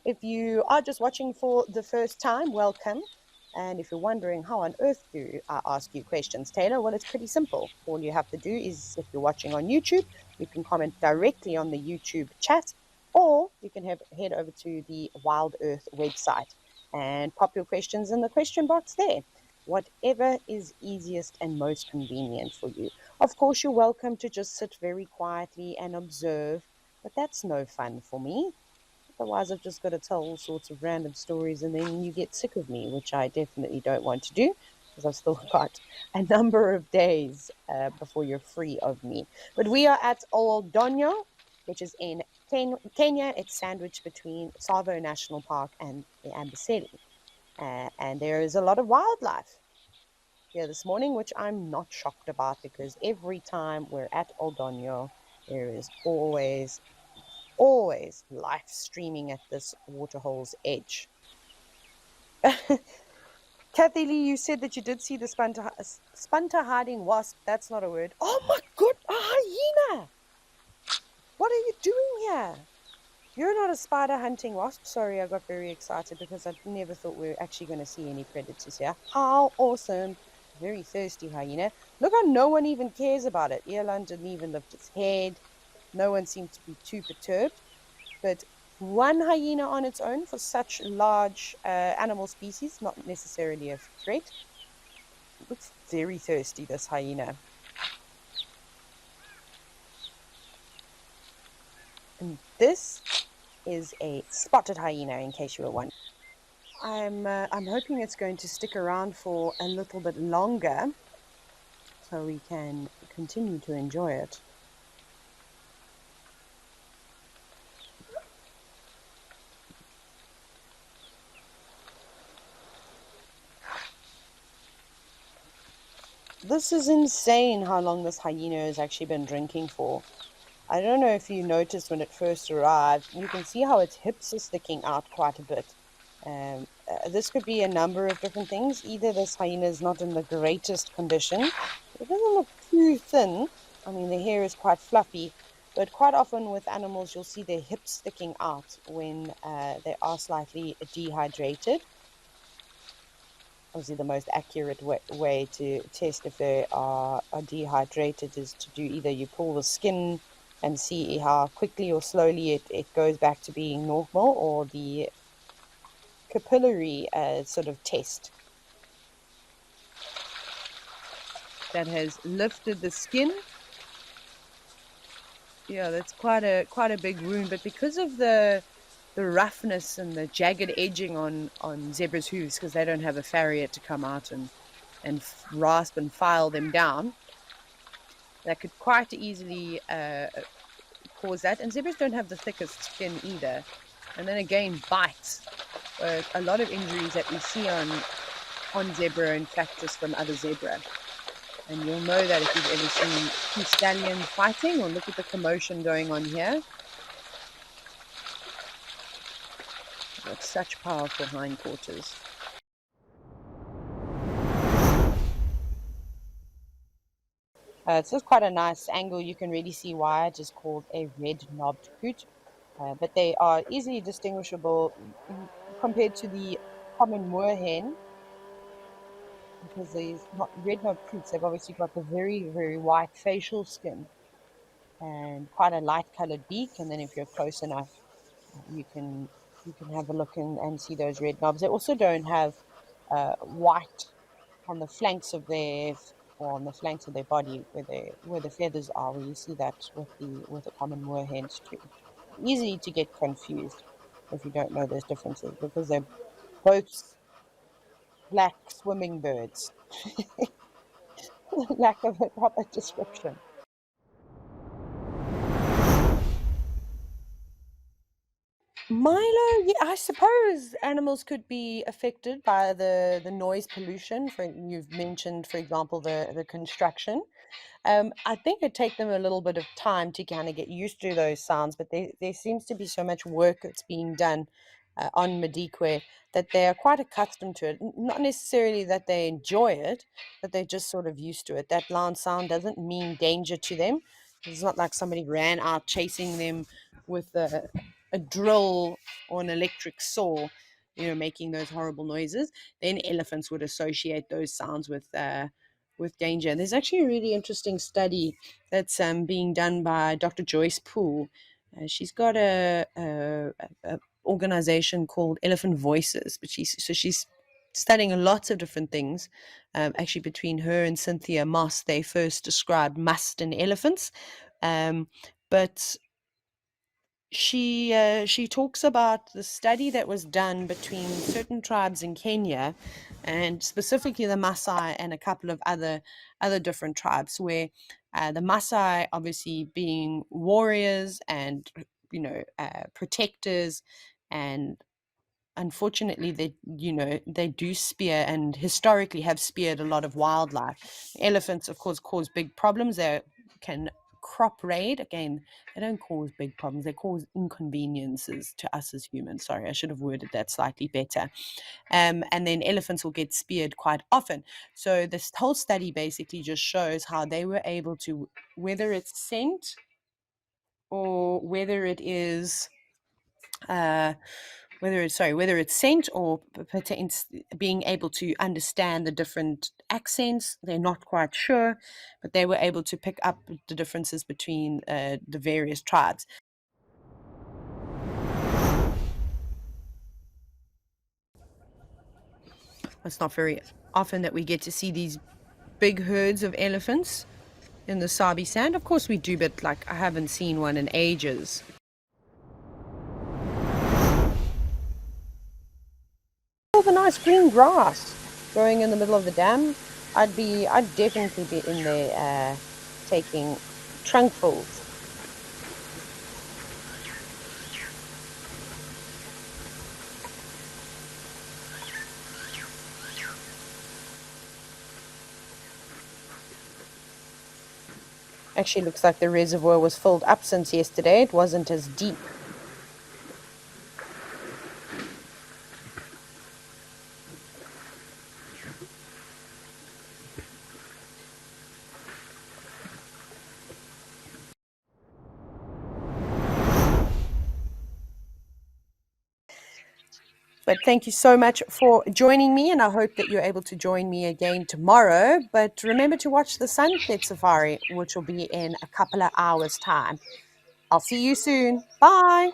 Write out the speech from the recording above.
If you are just watching for the first time, welcome. And if you're wondering how on earth do I ask you questions, Taylor, well, it's pretty simple. All you have to do is, if you're watching on YouTube, you can comment directly on the YouTube chat, or you can head over to the WildEarth website and pop your questions in the question box there. Whatever is easiest and most convenient for you. Of course, you're welcome to just sit very quietly and observe, but that's no fun for me. Otherwise, I've just got to tell all sorts of random stories and then you get sick of me, which I definitely don't want to do because I've still got a number of days before you're free of me. But we are at Ol Donyo, which is in Kenya. It's sandwiched between Tsavo National Park and the Amboseli. And there is a lot of wildlife here this morning, which I'm not shocked about because every time we're at Ol Donyo, there is always life streaming at this waterhole's edge. Kathy Lee, you said that you did see the spunter hiding wasp. That's not a word. Oh my god, a hyena! What are you doing here? You're not a spider hunting wasp. Sorry, I got very excited because I never thought we were actually going to see any predators here. How awesome. Very thirsty hyena. Look how no one even cares about it. Earlund didn't even lift its head. No one seemed to be too perturbed. But one hyena on its own for such large animal species, not necessarily a threat. It looks very thirsty, this hyena. And this is a spotted hyena, in case you were wondering. I'm hoping it's going to stick around for a little bit longer so we can continue to enjoy it. This is insane how long this hyena has actually been drinking for. I don't know if you noticed when it first arrived, you can see how its hips are sticking out quite a bit. This could be a number of different things. Either this hyena is not in the greatest condition. It doesn't look too thin. I mean, the hair is quite fluffy, but quite often with animals, you'll see their hips sticking out when they are slightly dehydrated. Obviously, the most accurate way to test if they are dehydrated is to do either you pull the skin and see how quickly or slowly it goes back to being normal, or the capillary sort of test that has lifted the skin. Yeah, that's quite a big wound, but because of the roughness and the jagged edging on zebras' hooves, because they don't have a farrier to come out and rasp and file them down, that could quite easily cause that. And zebras don't have the thickest skin either. And then again, bites. A lot of injuries that we see on zebra are in fact just from other zebra. And you'll know that if you've ever seen two stallions fighting, or look at the commotion going on here. Got such powerful hindquarters. It's just quite a nice angle. You can really see why it is called a red-knobbed coot. But they are easily distinguishable compared to the common moorhen, because these red-knobbed coots, they've obviously got the very, very white facial skin and quite a light-colored beak. And then if you're close enough, you can have a look and see those red knobs. They also don't have white on the flanks of their body where the feathers are, where you see that with the common moorhens too. Easy to get confused if you don't know those differences, because they're both black swimming birds. Lack of a proper description. Milo, yeah, I suppose animals could be affected by the noise pollution. You've mentioned, for example, the construction. I think it'd take them a little bit of time to kind of get used to those sounds, but there seems to be so much work that's being done on Madikwe that they are quite accustomed to it. Not necessarily that they enjoy it, but they're just sort of used to it. That loud sound doesn't mean danger to them. It's not like somebody ran out chasing them with a drill or an electric saw, making those horrible noises, then elephants would associate those sounds with danger. And there's actually a really interesting study that's being done by Dr. Joyce Poole. She's got a organization called Elephant Voices, but she's studying lots of different things. Actually, between her and Cynthia Moss, they first described must in elephants. But she talks about the study that was done between certain tribes in Kenya, and specifically the Maasai and a couple of other different tribes, where the Maasai obviously being warriors and protectors, and unfortunately they do spear and historically have speared a lot of wildlife. Elephants, of course, cause big problems. They can crop raid. Again, they don't cause big problems, they cause inconveniences to us as humans. Sorry, I should have worded that slightly better. And then elephants will get speared quite often. So this whole study basically just shows how they were able to, whether it's scent or whether it is whether it's scent or being able to understand the different accents, they're not quite sure, but they were able to pick up the differences between the various tribes. It's not very often that we get to see these big herds of elephants in the Sabi Sand. Of course we do, but I haven't seen one in ages. All the nice green grass growing in the middle of the dam. I'd definitely be in there taking trunkfuls. Actually, looks like the reservoir was filled up since yesterday. It wasn't as deep. But thank you so much for joining me, and I hope that you're able to join me again tomorrow. But remember to watch the sunset safari, which will be in a couple of hours' time. I'll see you soon. Bye.